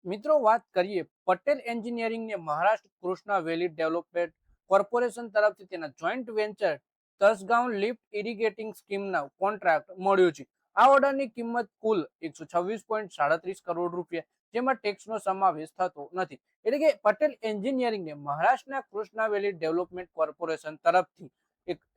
મિત્રો વાત કરીએ પટેલ એન્જિનિયરિંગને મહારાષ્ટ્ર કૃષ્ણા વેલી ડેવલપમેન્ટ કોર્પોરેશન તરફથી તેના જોઈન્ટ વેન્ચર તસગાંવ લિફ્ટ ઇરિગેટિંગ સ્કીમના કોન્ટ્રાક્ટ મળ્યો છે. આ ઓર્ડરની કિંમત કુલ 126.37 કરોડ રૂપિયા, જેમાં ટેક્સનો સમાવેશ થતો નથી. એટલે કે પટેલ એન્જિનિયરિંગને મહારાષ્ટ્રના કૃષ્ણા વેલી ડેવલપમેન્ટ કોર્પોરેશન તરફથી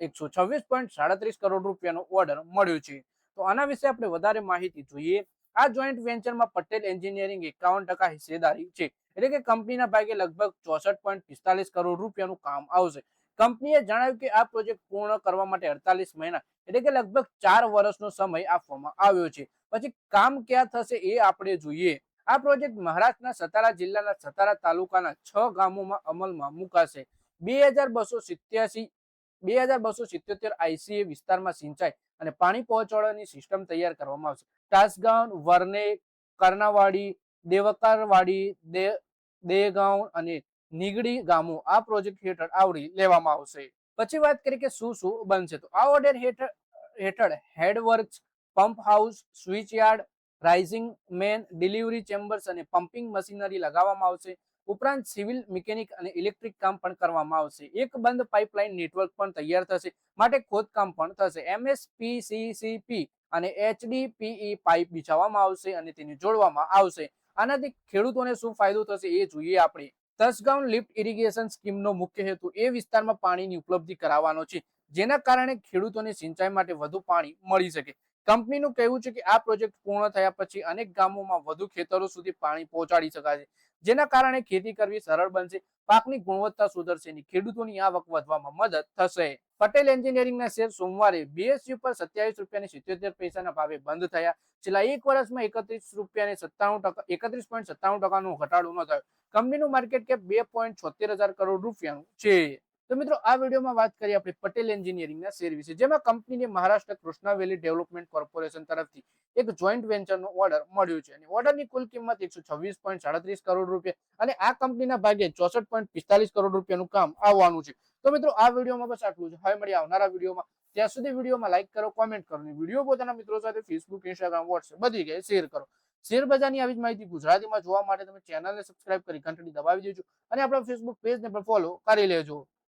126.37 કરોડ રૂપિયાનો ઓર્ડર મળ્યો છે. તો આના વિશે આપણે વધારે માહિતી જોઈએ. આ જોઈન્ટ વેન્ચરમાં પટેલ એન્જિનિયરિંગ 51% હિસ્સેદારી છે. એટલે કે કંપનીના ભાગે લગભગ 64.45 કરોડ રૂપિયાનું કામ આવશે. કંપનીએ જણાવ્યું કે આ પ્રોજેક્ટ પૂર્ણ કરવા માટે 48 મહિના એટલે કે લગભગ 4 વર્ષનો સમય આપવામાં આવ્યો છે. પછી કામ ક્યાં થશે એ આપણે જોઈએ. આ પ્રોજેક્ટ મહારાષ્ટ્રના સતારા જિલ્લાના સતારા તાલુકાના 6 ગામોમાં અમલમાં મુકાશે. 2277 આઈસીએ વિસ્તારમાં સિંચાઈ અને પાણી પહોંચાડવાની સિસ્ટમ તૈયાર કરવામાં આવશે. તાસગાંવ, વરને, કર્ણાવાડી, દેવકરવાડી, દેગાંવ અને નીગડી ગામો આ પ્રોજેક્ટ હેઠળ આવરી લેવામાં આવશે. પછી વાત કરીએ કે શું શું બનશે. તો આ ઓર્ડર હેઠળ headworks, pump house, switch yard, rising main, delivery chambers અને પમ્પિંગ મશીનરી લગાવવામાં આવશે. ઉપરાંત સિવિલ, મિકેનિક અને ઇલેક્ટ્રિક કામ પણ કરવામાં આવશે. એક બંધ પાઇપલાઇન નેટવર્ક પણ તૈયાર થશે, માટે ખોદકામ પણ થશે. એમએસપીસીસીપી અને એચડીપીઈ પાઇપ બિછાવવામાં આવશે અને તેને જોડવામાં આવશે. આનાથી ખેડૂતોને શું ફાયદો થશે એ જોઈએ આપણે. તસગાંવ લિફ્ટ ઇરિગેશન સ્કીમનો મુખ્ય હેતુ એ વિસ્તારમાં પાણીની ઉપલબ્ધિ કરાવવાનો છે, જેના કારણે ખેડૂતોને સિંચાઈ માટે વધુ પાણી મળી શકે. કંપનીનું કહેવું છે કે આ પ્રોજેક્ટ પૂર્ણ થયા પછી અનેક ગામોમાં વધુ ખેતરો સુધી પાણી પહોંચાડી શકાશે, જેના કારણે ખેતી કરવી સરળ બનશે, પાકની ગુણવત્તા સુધરશે અને ખેડૂતોની આવક વધવામાં મદદ થશે. પટેલ એન્જિનિયરિંગના શેર સોમવારે બીએસયુ પર 27.77 ભાવે બંધ થયા. છેલ્લા એક વર્ષમાં 31.97% ઘટાડો નોંધાયો. કંપનીનું માર્કેટ કેપ 2.76 કરોડ રૂપિયાનું છે. તો મિત્રો, આ વિડીયોમાં વાત કરીએ આપણે પટેલ એન્જિનિયરિંગના શેર વિશે, જેમાં કંપનીને મહારાષ્ટ્ર કૃષ્ણા વેલી ડેવલપમેન્ટ કોર્પોરેશન તરફથી એક જોઈન્ટ વેન્ચરનો ઓર્ડર મળ્યો છે અને ઓર્ડરની કુલ કિંમત 126.37 કરોડ રૂપિયા અને આ કંપનીના ભાગે 64.45 કરોડ રૂપિયાનું કામ આવવાનું છે. તો મિત્રો, આ વિડીયોમાં બસ આટલું જ. હવે મળીએ આવનારા વિડીયોમાં. ત્યાં સુધી વિડીયોમાં લાઈક કરો, કોમેન્ટ કરો અને વિડીયો પોતાના મિત્રો સાથે ફેસબુક, ઇન્સ્ટાગ્રામ, વોટ્સએપ બધી જગ્યાએ શેર કરો. શેર બજારની આવી જ માહિતી ગુજરાતીમાં જોવા માટે તમે ચેનલને સબસ્ક્રાઇબ કરી ઘંટડી દબાવી દેજો અને આપણા ફેસબુક પેજને પણ ફોલો કરી લેજો.